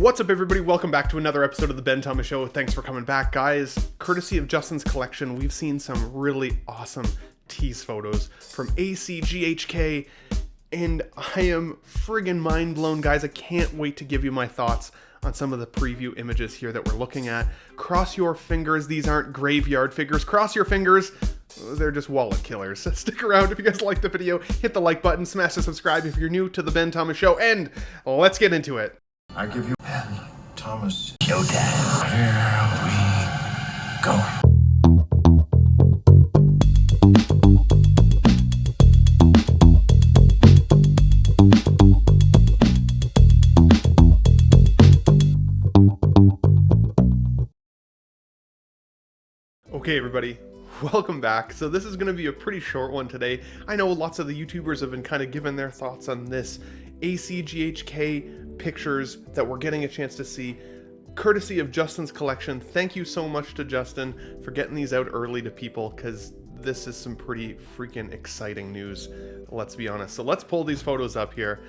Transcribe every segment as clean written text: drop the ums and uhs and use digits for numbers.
What's up, everybody? Welcome back to another episode of the Ben Thomas Show. Thanks for coming back, guys. Courtesy of Justin's collection, we've seen some really awesome tease photos from ACGHK, and I am friggin' mind blown, guys. I can't wait to give you my thoughts on some of the preview images here that we're looking at. Cross your fingers, these aren't graveyard figures. Cross your fingers, they're just wallet killers. Stick around if you guys like the video, hit the like button, smash the subscribe if you're new to the Ben Thomas Show, and let's get into it. I give you Ben Thomas Showtime. Here we go. Okay, everybody, welcome back. So this is going to be a pretty short one today. I know lots of the YouTubers have been kind of giving their thoughts on this ACGHK pictures that we're getting a chance to see, courtesy of Justin's collection. Thank you so much to Justin for getting these out early to people, because this is some pretty freaking exciting news, let's be honest. So let's pull these photos up here.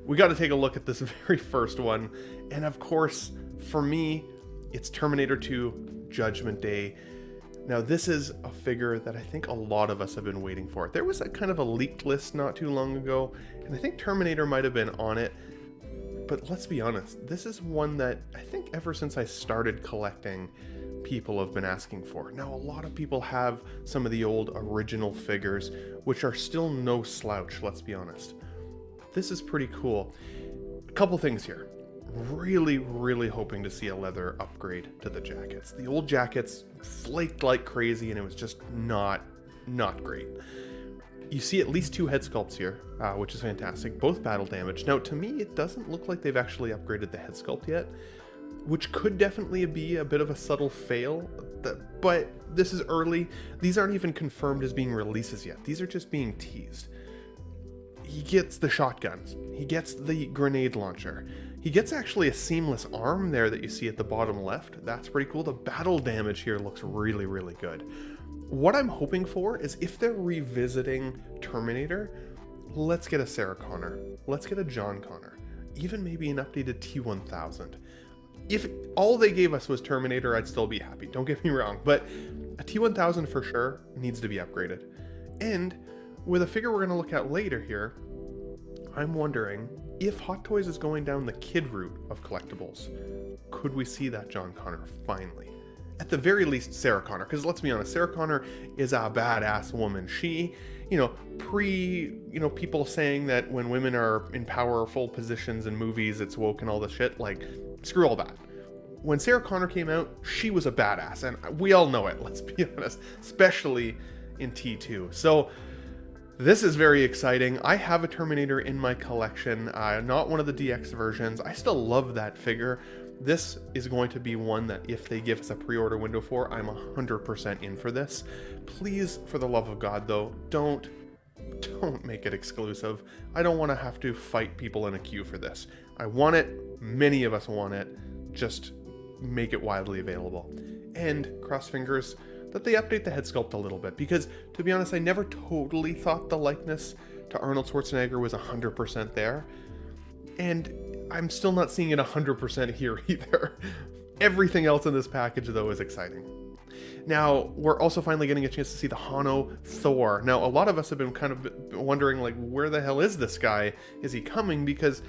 We got to take a look at this very first one, and of course, for me, it's Terminator 2 Judgment Day. Now, this is a figure that I think a lot of us have been waiting for. There was a kind of a leaked list not too long ago, and I think Terminator might have been on it. But let's be honest, this is one that I think ever since I started collecting, people have been asking for. Now, a lot of people have some of the old original figures, which are still no slouch, let's be honest. This is pretty cool. A couple things here. Really hoping to see a leather upgrade to the jackets. The old jackets flaked like crazy, and it was just not great. You see at least two head sculpts here, which is fantastic, both battle damage. Now, to me, it doesn't look like they've actually upgraded the head sculpt yet, which could definitely be a bit of a subtle fail, but this is early. These aren't even confirmed as being releases yet. These are just being teased. He gets the shotguns. He gets the grenade launcher. He gets actually a seamless arm there that you see at the bottom left. That's pretty cool. The battle damage here looks really good. What I'm hoping for is, if they're revisiting Terminator, let's get a Sarah Connor. Let's get a John Connor. Even maybe an updated T-1000. If all they gave us was Terminator, I'd still be happy. Don't get me wrong. But a T-1000 for sure needs to be upgraded. And with a figure we're going to look at later here, I'm wondering if Hot Toys is going down the kid route of collectibles. Could we see that John Connor finally? At the very least, Sarah Connor, because let's be honest, Sarah Connor is a badass woman. She, people saying that when women are in powerful positions in movies, it's woke and all this shit, like, screw all that. When Sarah Connor came out, she was a badass, and we all know it, let's be honest, especially in T2. So, this is very exciting. I have a Terminator in my collection, not one of the DX versions. I still love that figure. This is going to be one that, if they give us a pre-order window for, I'm 100% in for this. Please, for the love of God, though, don't make it exclusive. I don't want to have to fight people in a queue for this. I want it. Many of us want it. Just make it widely available. And cross fingers that they update the head sculpt a little bit, because, to be honest, I never totally thought the likeness to Arnold Schwarzenegger was 100% there. And I'm still not seeing it 100% here either. Everything else in this package, though, is exciting. Now, we're also finally getting a chance to see the Hano Thor. Now, a lot of us have been kind of wondering, like, where the hell is this guy? Is he coming? Because,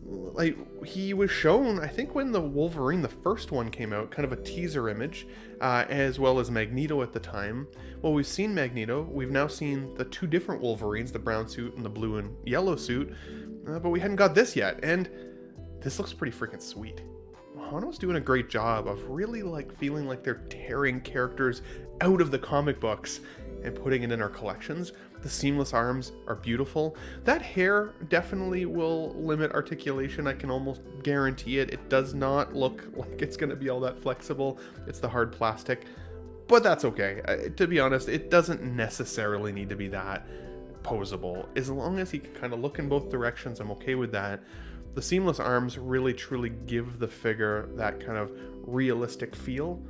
like, he was shown, I think, when the Wolverine, the first one, came out, kind of a teaser image, as well as Magneto at the time. Well, we've seen Magneto. We've now seen the two different Wolverines, the brown suit and the blue and yellow suit, but we hadn't got this yet, and this looks pretty freaking sweet. Hano's doing a great job of really, like, feeling like they're tearing characters out of the comic books and putting it in our collections. The seamless arms are beautiful. That hair definitely will limit articulation. I can almost guarantee it. It does not look like it's going to be all that flexible. It's the hard plastic, but that's okay. To be honest, it doesn't necessarily need to be that posable. As long as he can kind of look in both directions, I'm okay with that. The seamless arms really truly give the figure that kind of realistic feel,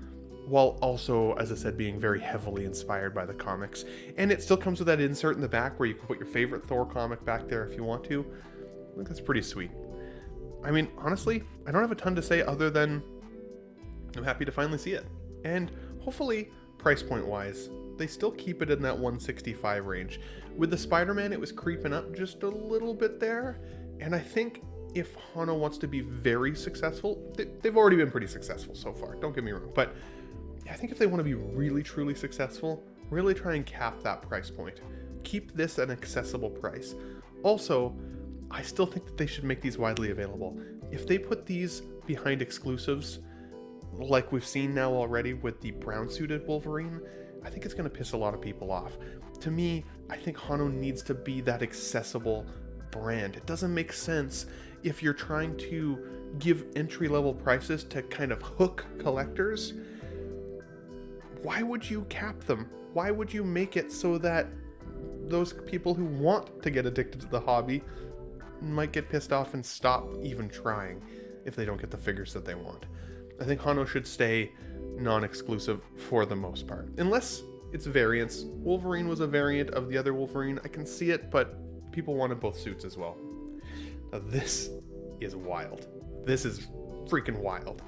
while also, as I said, being very heavily inspired by the comics. And it still comes with that insert in the back where you can put your favorite Thor comic back there if you want to. I think that's pretty sweet. I mean, honestly, I don't have a ton to say other than I'm happy to finally see it. And hopefully, price point wise, they still keep it in that 165 range. With the Spider-Man, it was creeping up just a little bit there. And I think if Hano wants to be very successful, they've already been pretty successful so far, don't get me wrong. But I think if they want to be really, truly successful, really try and cap that price point. Keep this an accessible price. Also, I still think that they should make these widely available. If they put these behind exclusives, like we've seen now already with the brown-suited Wolverine, I think it's going to piss a lot of people off. To me, I think Hano needs to be that accessible brand. It doesn't make sense if you're trying to give entry-level prices to kind of hook collectors. Why would you cap them? Why would you make it so that those people who want to get addicted to the hobby might get pissed off and stop even trying if they don't get the figures that they want? I think Hano should stay non-exclusive for the most part. Unless it's variants. Wolverine was a variant of the other Wolverine. I can see it, but people wanted both suits as well. Now this is wild. This is freaking wild.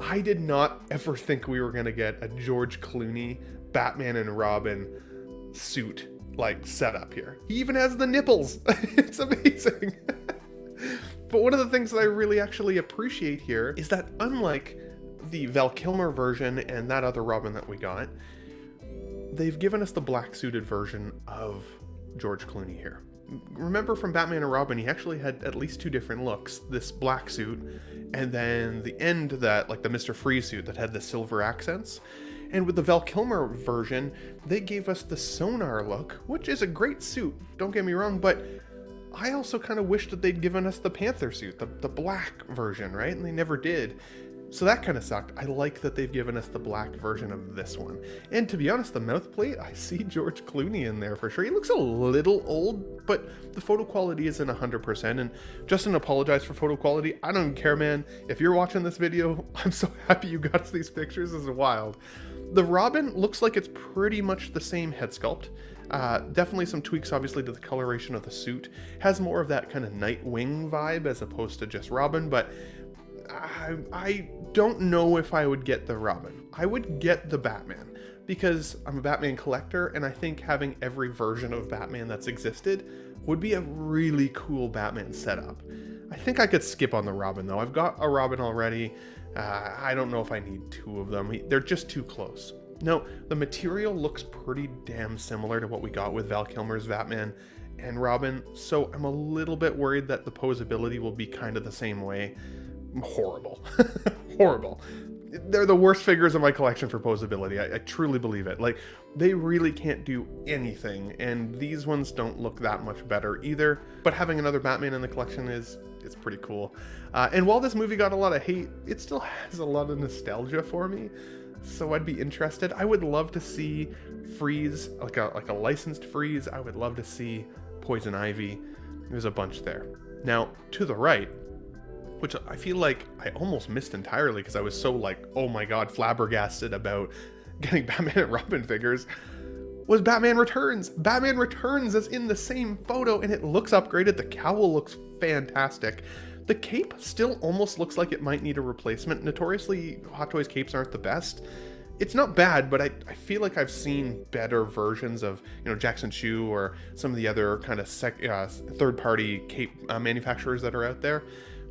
I did not ever think we were going to get a George Clooney Batman and Robin suit like set up here. He even has the nipples. It's amazing. But one of the things that I really actually appreciate here is that unlike the Val Kilmer version and that other Robin that we got, they've given us the black suited version of George Clooney here. Remember from Batman and Robin, he actually had at least two different looks. This black suit, and then the end that, like the Mr. Freeze suit that had the silver accents. And with the Val Kilmer version, they gave us the sonar look, which is a great suit, don't get me wrong, but I also kind of wish that they'd given us the Panther suit, the black version, right? And they never did. So that kind of sucked. I like that they've given us the black version of this one. And to be honest, the mouth plate, I see George Clooney in there for sure. He looks a little old, but the photo quality isn't 100%. And Justin apologized for photo quality. I don't care, man. If you're watching this video, I'm so happy you got us these pictures. This is wild. The Robin looks like it's pretty much the same head sculpt. Definitely some tweaks, obviously, to the coloration of the suit. Has more of that kind of Nightwing vibe as opposed to just Robin, but I don't know if I would get the Robin. I would get the Batman because I'm a Batman collector, and I think having every version of Batman that's existed would be a really cool Batman setup. I think I could skip on the Robin though. I've got a Robin already. I don't know if I need two of them. They're just too close. No, the material looks pretty damn similar to what we got with Val Kilmer's Batman and Robin, so I'm a little bit worried that the posability will be kind of the same way. Horrible. Horrible. They're the worst figures in my collection for posability. I truly believe it. Like, they really can't do anything, and these ones don't look that much better either. But having another Batman in the collection is pretty cool. And while this movie got a lot of hate, it still has a lot of nostalgia for me. So I'd be interested. I would love to see Freeze, like a licensed Freeze. I would love to see Poison Ivy. There's a bunch there. Now, to the right, which I feel like I almost missed entirely because I was so like, oh my god, flabbergasted about getting Batman and Robin figures, was Batman Returns. Batman Returns is in the same photo and it looks upgraded. The cowl looks fantastic. The cape still almost looks like it might need a replacement. Notoriously, Hot Toys capes aren't the best. It's not bad, but I feel like I've seen better versions of, Jackson Chew or some of the other kind of third-party cape manufacturers that are out there.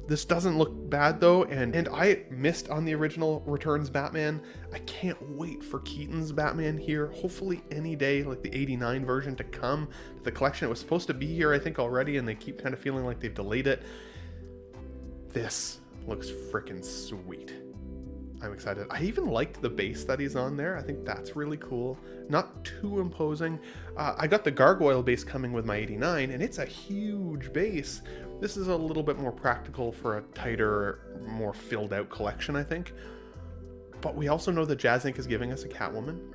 This doesn't look bad though, and I missed on the original Returns Batman. I can't wait for Keaton's Batman here, hopefully any day, like the 89 version to come to the collection. It was supposed to be here, I think, already, and they keep kind of feeling like they've delayed it. This looks freaking sweet. I'm excited. I even liked the base that he's on there. I think that's really cool. Not too imposing. I got the Gargoyle base coming with my 89, and it's a huge base. This is a little bit more practical for a tighter, more filled out collection, I think. But we also know that Jazz Inc. is giving us a Catwoman.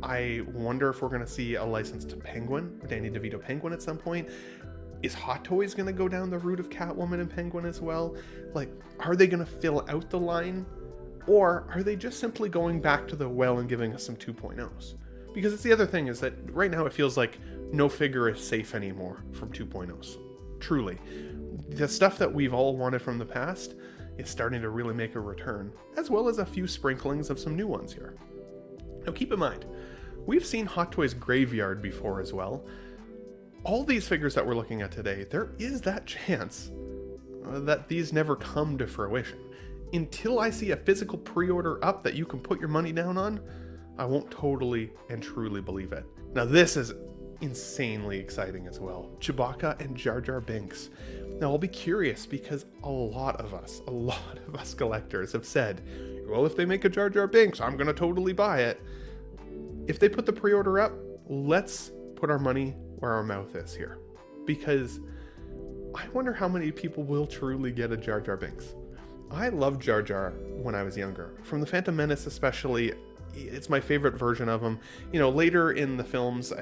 I wonder if we're going to see a licensed Penguin, Danny DeVito Penguin at some point. Is Hot Toys going to go down the route of Catwoman and Penguin as well? Like, are they going to fill out the line? Or are they just simply going back to the well and giving us some 2.0s? Because it's the other thing is that right now it feels like no figure is safe anymore from 2.0s. Truly. The stuff that we've all wanted from the past is starting to really make a return, as well as a few sprinklings of some new ones here. Now keep in mind, we've seen Hot Toys Graveyard before as well. All these figures that we're looking at today, there is that chance that these never come to fruition. Until I see a physical pre-order up that you can put your money down on, I won't totally and truly believe it. Now this is insanely exciting as well. Chewbacca and Jar Jar Binks. Now I'll be curious because a lot of us collectors have said, well, if they make a Jar Jar Binks, I'm gonna totally buy it. If they put the pre-order up, let's put our money where our mouth is here. Because I wonder how many people will truly get a Jar Jar Binks. I loved Jar Jar when I was younger. From the Phantom Menace especially, it's my favorite version of him. You know, later in the films,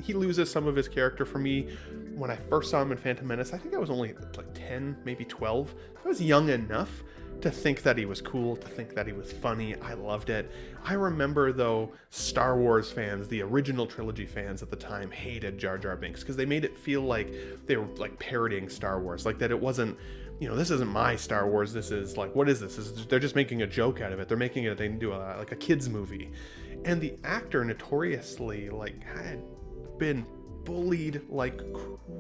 he loses some of his character for me. When I first saw him in Phantom Menace, I think I was only like 10, maybe 12. I was young enough to think that he was cool, to think that he was funny. I loved it. I remember, though, Star Wars fans, the original trilogy fans at the time, hated Jar Jar Binks because they made it feel like they were like parodying Star Wars, like that it wasn't, you know, this isn't my Star Wars. This is like, what is this? They're just making a joke out of it. They're making it into like a kids movie. And the actor notoriously like had been bullied like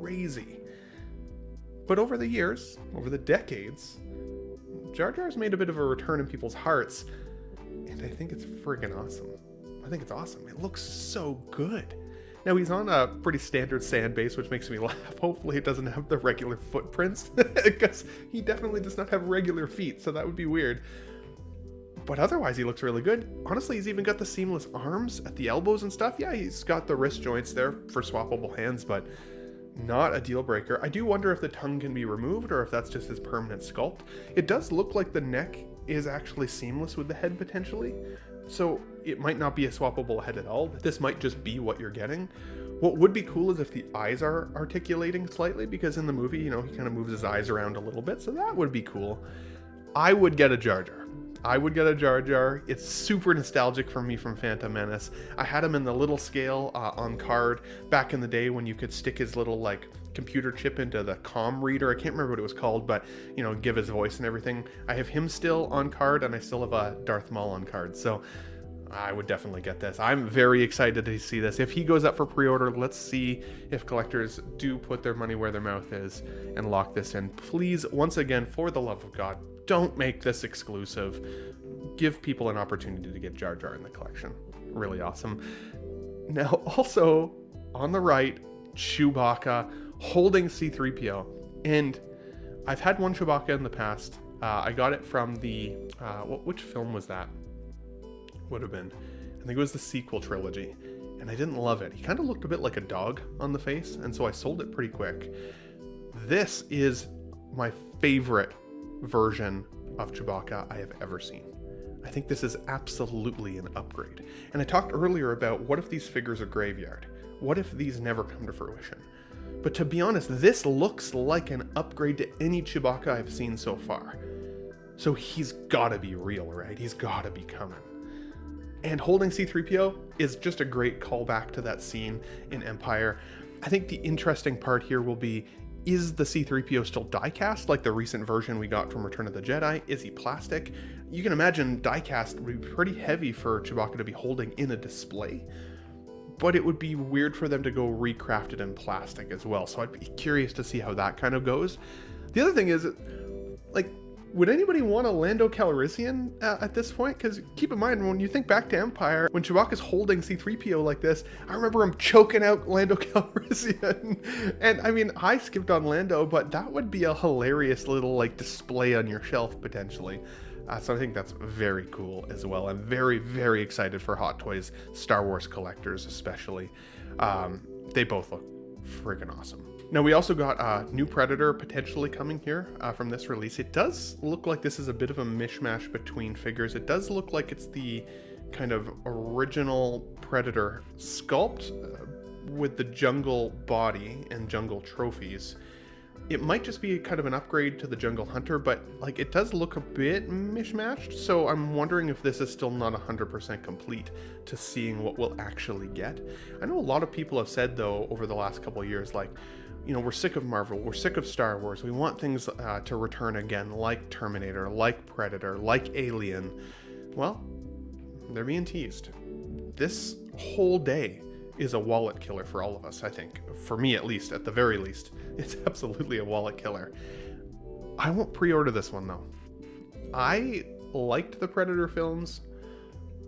crazy. But over the years, over the decades, Jar Jar's made a bit of a return in people's hearts, and I think it's friggin' awesome. I think it's awesome. It looks so good. Now he's on a pretty standard sand base, which makes me laugh. Hopefully it doesn't have the regular footprints, because he definitely does not have regular feet, so that would be weird. But otherwise he looks really good. Honestly, he's even got the seamless arms at the elbows and stuff. Yeah, he's got the wrist joints there for swappable hands, but not a deal breaker. I do wonder if the tongue can be removed or if that's just his permanent sculpt. It does look like the neck is actually seamless with the head potentially, so it might not be a swappable head at all. This might just be what you're getting. What would be cool is if the eyes are articulating slightly, because in the movie, you know, he kind of moves his eyes around a little bit, so that would be cool. I would get a Jar Jar. I would get a Jar Jar. It's super nostalgic for me from Phantom Menace. I had him in the little scale on card back in the day when you could stick his little like computer chip into the comm reader. I can't remember what it was called, but you know, give his voice and everything. I have him still on card, and I still have a Darth Maul on card. So I would definitely get this. I'm very excited to see this. If he goes up for pre-order, let's see if collectors do put their money where their mouth is and lock this in. Please, once again, for the love of God, don't make this exclusive. Give people an opportunity to get Jar Jar in the collection. Really awesome. Now, also, on the right, Chewbacca holding C-3PO. And I've had one Chewbacca in the past. I got it from the... which film was that? Would have been. I think it was the sequel trilogy. And I didn't love it. He kind of looked a bit like a dog on the face, and so I sold it pretty quick. This is my favorite version of Chewbacca I have ever seen. I think this is absolutely an upgrade. And I talked earlier about what if these figures are graveyard? What if these never come to fruition? But to be honest, this looks like an upgrade to any Chewbacca I've seen so far. So he's gotta be real, right? He's gotta be coming. And holding C-3PO is just a great callback to that scene in Empire. I think the interesting part here will be, is the C-3PO still die-cast like the recent version we got from Return of the Jedi? Is he plastic? You can imagine die-cast would be pretty heavy for Chewbacca to be holding in a display, but it would be weird for them to go recraft it in plastic as well. So I'd be curious to see how that kind of goes. The other thing is, like, would anybody want a Lando Calrissian at this point? Because keep in mind, when you think back to Empire, when Chewbacca's holding C-3PO like this, I remember him choking out Lando Calrissian. And I mean, I skipped on Lando, but that would be a hilarious little like display on your shelf potentially. So I think that's very cool as well. I'm very, very excited for Hot Toys Star Wars collectors especially. They both look friggin' awesome. Now we also got a new Predator potentially coming here from this release. It does look like this is a bit of a mishmash between figures. It does look like it's the kind of original Predator sculpt with the jungle body and jungle trophies. It might just be kind of an upgrade to the Jungle Hunter, but like it does look a bit mishmashed, so I'm wondering if this is still not 100% complete to seeing what we'll actually get. I know a lot of people have said though over the last couple of years, like, You know, we're sick of Marvel, we're sick of Star Wars. We want things to return again, like Terminator, like Predator, like Alien. Well, they're being teased. This whole day is a wallet killer for all of us, I think. For me, at least, at the very least. It's absolutely a wallet killer. I won't pre-order this one, though. I liked the Predator films,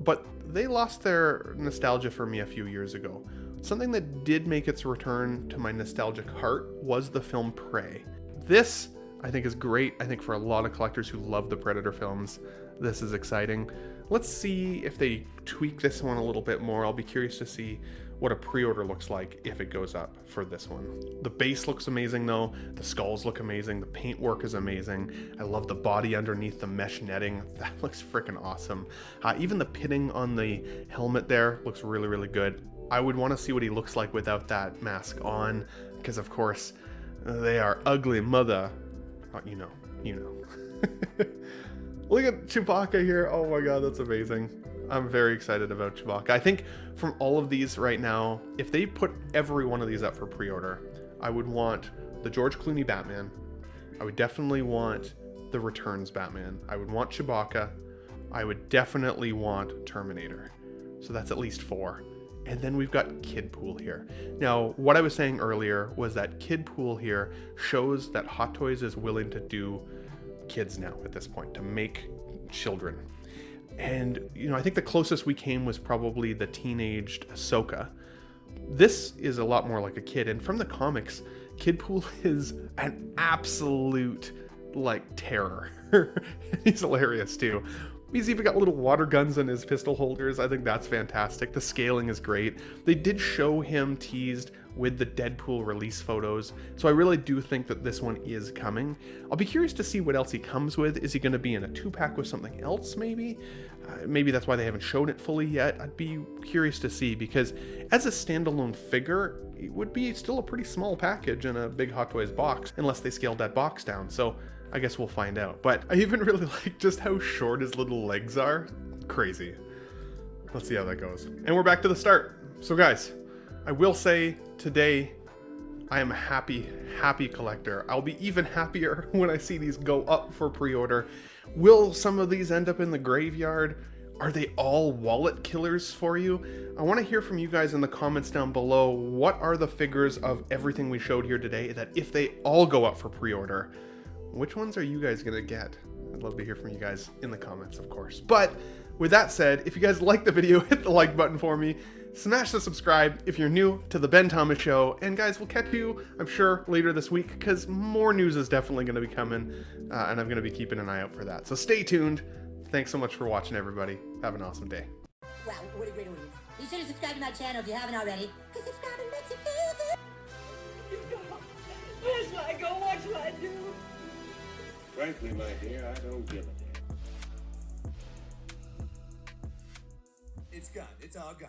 but they lost their nostalgia for me a few years ago. Something that did make its return to my nostalgic heart was the film Prey. This, I think, is great. I think for a lot of collectors who love the Predator films, this is exciting. Let's see if they tweak this one a little bit more. I'll be curious to see what a pre-order looks like if it goes up for this one. The base looks amazing though. The skulls look amazing. The paintwork is amazing. I love the body underneath the mesh netting. That looks freaking awesome. Even the pitting on the helmet there looks really, really good. I would want to see what he looks like without that mask on, because of course they are ugly mother. You know. Look at Chewbacca here. Oh my god, that's amazing. I'm very excited about Chewbacca. I think from all of these right now, if they put every one of these up for pre-order, I would want the George Clooney Batman. I would definitely want the Returns Batman. I would want Chewbacca. I would definitely want Terminator. So that's at least 4. And then we've got Kidpool here. Now, what I was saying earlier was that Kidpool here shows that Hot Toys is willing to do kids now at this point, to make children. And, you know, I think the closest we came was probably the teenaged Ahsoka. This is a lot more like a kid. And from the comics, Kidpool is an absolute, like, terror. He's hilarious, too. He's even got little water guns in his pistol holders. I think that's fantastic. The scaling is great. They did show him teased with the Deadpool release photos, so I really do think that this one is coming. I'll be curious to see what else he comes with. Is he going to be in a 2-pack with something else, maybe? Maybe that's why they haven't shown it fully yet. I'd be curious to see, because as a standalone figure, it would be still a pretty small package in a big Hot Toys box, unless they scaled that box down, so I guess we'll find out. But I even really like just how short his little legs are. Crazy. Let's see how that goes. And we're back to the start. So guys, I will say today, I am a happy, happy collector. I'll be even happier when I see these go up for pre-order. Will some of these end up in the graveyard? Are they all wallet killers for you? I want to hear from you guys in the comments down below. What are the figures of everything we showed here today that if they all go up for pre-order, which ones are you guys gonna get? I'd love to hear from you guys in the comments, of course. But with that said, if you guys liked the video, hit the like button for me. Smash the subscribe if you're new to the Ben Thomas Show. And guys, we'll catch you, I'm sure, later this week, because more news is definitely going to be coming, and I'm going to be keeping an eye out for that. So stay tuned. Thanks so much for watching, everybody. Have an awesome day. Wow, what a great audience. Be sure to subscribe to my channel if you haven't already, because subscribing makes you feel good. Where shall I go? What shall I do? Frankly, my dear, I don't give a damn. It's gone. It's all gone.